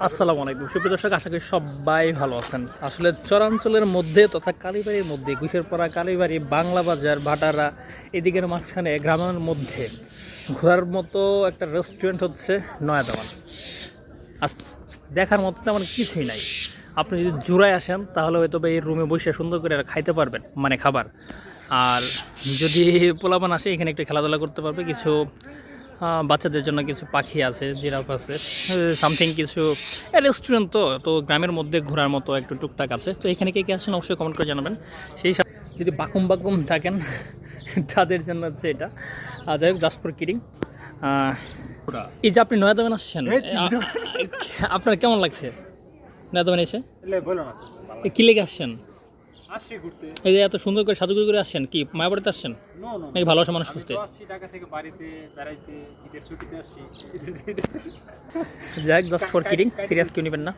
আসসালামু আলাইকুম সুপ্রিয় দর্শক, আশা করি সবাই ভালো আছেন। আসলে চরাঞ্চলের মধ্যে তথা কালীবাড়ির মধ্যে ঘুষেরপাড়া, কালীবাড়ি, বাংলা বাজার, ভাটারা এদিকের মাঝখানে গ্রামের মধ্যে ঘোরার মতো একটা রেস্টুরেন্ট হচ্ছে নয়া দাওয়ান। আর দেখার মতো তেমন কিছুই নাই। আপনি যদি জোড়ায় আসেন তাহলে হয়তো বা এই রুমে বসে সুন্দর করে খাইতে পারবেন, মানে খাবার। আর যদি পোলাপান আসে এখানে একটু খেলাধুলা করতে পারবে, কিছু বাচ্চাদের জন্য কিছু পাখি আছে, জিরাফ আছে, সামথিং কিছু। রেস্টুরেন্ট তো তো গ্রামের মধ্যে ঘোরার মতো একটু টুকটাক আছে। তো এখানে কে কে আসেন অবশ্যই কমেন্ট করে জানাবেন। সেই সাথে যদি বাকুম বাকুম থাকেন তাদের জন্য হচ্ছে এটা। যাই হোক, জাস্ট ফর কিডিং। এই যে আপনি নয়াদাবেন আসছেন, আপনার কেমন লাগছে নয়াদাবেন এসে? কি লেগে আসছেন? এই যে এত সুন্দর করে সাজুগুজু করে আসছেন, কি মায়াবাড়িতে আসছেন নাকি ভালোবাসা মানুষ খুঁজতে? যাই হোক, জাস্ট ফর কিডিং, সিরিয়াস কেউ নেবেন না।